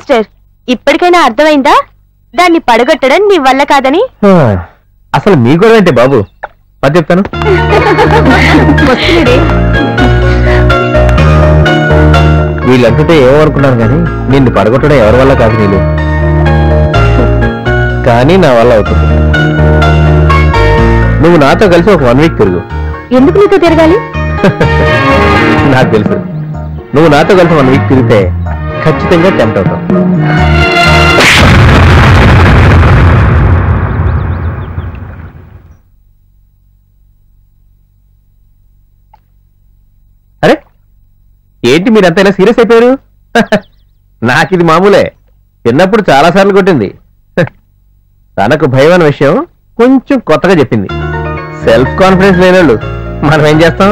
Master, ఇప్పటికైనా అర్థమైందా దాన్ని పడగొట్టడం నీ వల్ల కాదని? అసలు మీ గొడవ ఏంటి బాబు? పది చెప్తాను. వీళ్ళంటే ఏమనుకున్నాను కానీ నిన్ను పడగొట్టడం ఎవరి వల్ల కాదు నీళ్ళు, కానీ నా వల్ల అవుతుంది. నువ్వు నాతో కలిసి ఒక 1 వీక్ తిరుగు. ఎందుకు నీతో తిరగాలి? నాకు తెలుసు, నువ్వు నాతో కలిసి 1 వీక్ తిరిగితే ఖచ్చితంగా టెంప్ట్ అవుతావు. అరే ఏంటి మీరంతా ఇలా సీరియస్ అయిపోయారు? నాకు ఇది మామూలే, చిన్నప్పుడు చాలా సార్లు కొట్టింది. తనకు భయం అనే విషయం కొంచెం కొత్తగా చెప్పింది. సెల్ఫ్ కాన్ఫిడెన్స్ లేనోళ్ళు మనం ఏం చేస్తాం?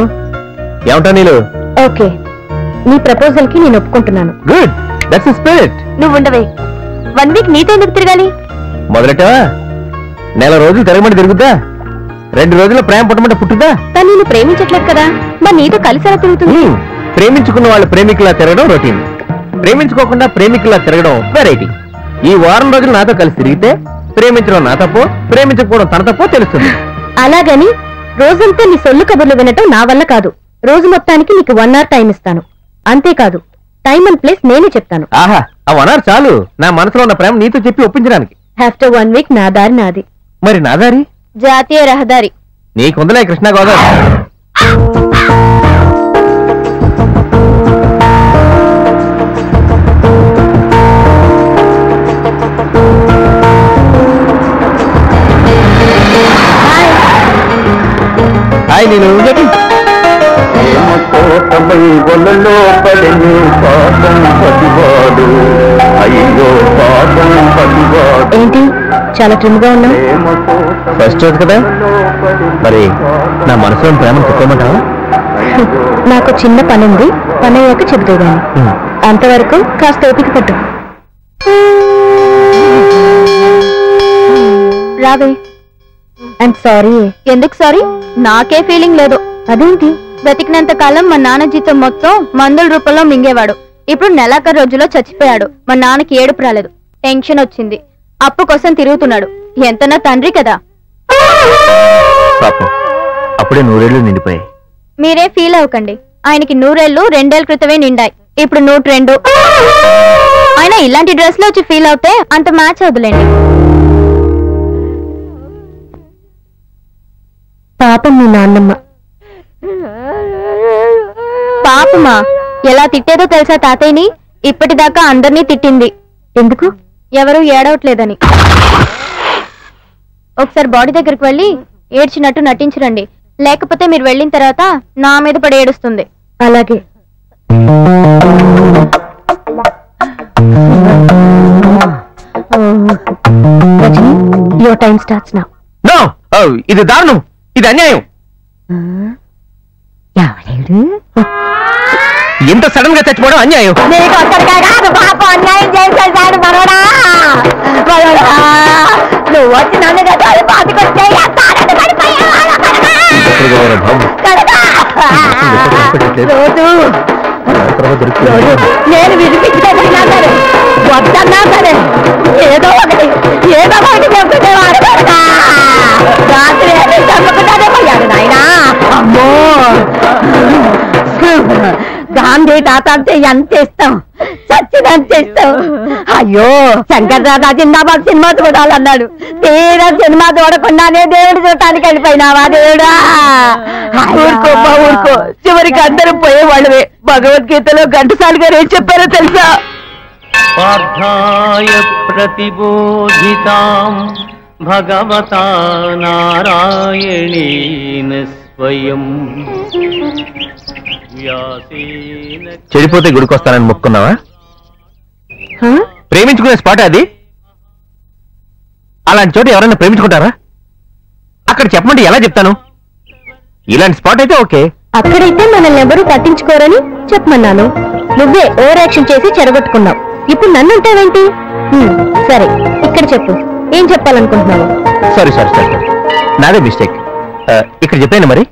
ఏమంటా నీళ్ళు? ఓకే, నీ ప్రపోజల్ కి నేను ఒప్పుకుంటున్నాను. Good, that's the spirit. నువ్వు ఉండవే, 1 వీక్ నీతో ఎందుకు తిరగాలి? మొదలెట నెల రోజులు తిరగమంటే తిరుగుద్దా? 2 రోజుల్లో ప్రేమ పుట్టమంటే పుట్టుద్దా? తను నిన్ను ప్రేమించట్లేదు కదా, మరి నీతో కలిసి ఎలా తిరుగుతుంది? ప్రేమించుకున్న వాళ్ళు ప్రేమికులా తిరగడం రొటీన్, ప్రేమించుకోకుండా ప్రేమికులా తిరగడం వెరైటీ. ఈ వారం రోజులు నాతో కలిసి తిరిగితే ప్రేమించడం నా తప్పో, ప్రేమించకపోవడం తన తప్పో తెలుస్తుంది. అలాగని రోజంతా నీ సొల్లు కబుర్లు వినటం నా వల్ల కాదు. రోజు మొత్తానికి నీకు 1 hour టైం ఇస్తాను. అంతేకాదు, టైం అండ్ ప్లేస్ నేనే చెప్తాను. ఆహా, ఆ 1 hour చాలు నా మనసులో ఉన్న ప్రేమ నీతో చెప్పి ఒప్పించడానికి. ఆఫ్టర్ 1 వీక్ నా దారి నాది. మరి నా దారి? జాతీయ రహదారి. నీకుందలే కృష్ణా గోదావరి. హాయ్ నేను ఏంటి చాలా ట్రిమ్గా ఉన్నావు? ఫస్ట్ రోజు కదా, మరి నా మనసులో ప్రేమను చెప్పుకోమంటావా? నాకు చిన్న పని ఉంది, పని అయ్యాక చెబుతాను. అంతవరకు కాస్త ఓపిక పట్టు. రావే. And sorry. ఎందుకు సారీ? నాకే ఫీలింగ్ లేదు. అదేంటి? బ్రతికినంత కాలం మా నాన్న జీతం మొత్తం మందుల రూపంలో మింగేవాడు. ఇప్పుడు నెలాఖరు రోజులో చచ్చిపోయాడు. మా నాన్నకి ఏడుపు రాలేదు, టెన్షన్ వచ్చింది. అప్పు కోసం తిరుగుతున్నాడు. ఎంత నా తండ్రి కదా. పాపం, అప్పుడే 100 ఏళ్ళు నిండిపోయాయి. మీరే ఫీల్ అవ్వకండి, ఆయనకి 100 ఏళ్ళు 2 ఏళ్ల క్రితమే నిండాయి. ఇప్పుడు 102. ఆయన ఇలాంటి డ్రెస్ లో వచ్చి ఫీల్ అవుతే అంత మ్యాచ్ అవుతులేండి. పాపం మీ నాన్నమ్మ. పాపమా? ఎలా తిట్టేదో తెలుసా తాతయ్యని? ఇప్పటిదాకా అందరినీ తిట్టింది. ఎందుకు? ఎవరు ఏడవట్లేదని. ఒకసారి బాడీ దగ్గరికి వెళ్ళి ఏడ్చినట్టు నటించరండి, లేకపోతే మీరు వెళ్ళిన తర్వాత నా మీద పడి ఏడుస్తుంది. అలాగే. Rajani, your time starts now. No, ఇది దారుణం, ఇది అన్యాయం. ఎంత సడన్ గా చచ్చిపోవడం అన్యాయం. నువ్వు వచ్చి నన్ను నేను వినిపించుకున్నా సరే, వద్దన్నా సరే, ఏదో ఒకటి చెప్పుకునేవాడు. రాత్రి చంపుకుంటానే పోయాడు నాయనా. అమ్మో, గాంధీ తాత అంటే ఎంత ఇష్టం, చచ్చినంత ఇష్టం. అయ్యో, శంకర్ దాదా జిందాబాద్ సినిమా చూడాలన్నాడు. తీరా సినిమా చూడకుండానే దేవుడు చూడటానికి వెళ్ళిపోయినావా దేవుడా? ఊరుకోమ్మా ఊరుకో, చివరికి అందరూ పోయేవాళ్ళవే. భగవద్గీతలో ఘంటసాల గారు ఏం చెప్పారో తెలుసా? పార్థాయ ప్రతిబోధితాం భగవతా నారాయణేన స్వయం. చెడిపోతే గుడికొస్తానని మొక్కున్నావా? ప్రేమించుకునే స్పాట్ అది. అలాంటి చోట ఎవరైనా ప్రేమించుకుంటారా? అక్కడ చెప్పమంటే ఎలా చెప్తాను? ఇలాంటి స్పాట్ అయితే ఓకే. అక్కడైతే మనల్ని ఎవరూ పట్టించుకోరని చెప్పమన్నాను. నువ్వే ఓవర్ యాక్షన్ చేసి చెడగొట్టుకున్నావు. ఇప్పుడు నన్ను ఉంటావేంటి? సరే, ఇక్కడ చెప్పు, ఏం చెప్పాలనుకుంటున్నావు? సారీ సారీ సారీ, నాదే మిస్టేక్. ఇక్కడ చెప్పాను మరి.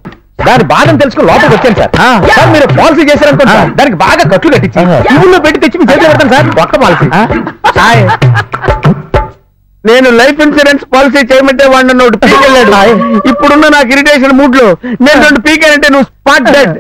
దాని బాధను తెలుసుకుని లోపలికి వచ్చాను సార్. సార్ మీరు పాలసీ చేశారనుకోండి సార్, దానికి బాగా కట్లు కట్టించి ఊళ్ళో పెట్టి తెచ్చి మీ చేతిలో పెడతాను సార్. ఒక్క పాలసీ. నేను లైఫ్ ఇన్సూరెన్స్ పాలసీ చేయమంటే వాడిని నోటు పీకెళ్ళాడు. ఇప్పుడున్న నాకు ఇరిటేషన్ మూడ్ లో నేను 2 పీకానంటే నువ్వు స్పాట్ డెడ్.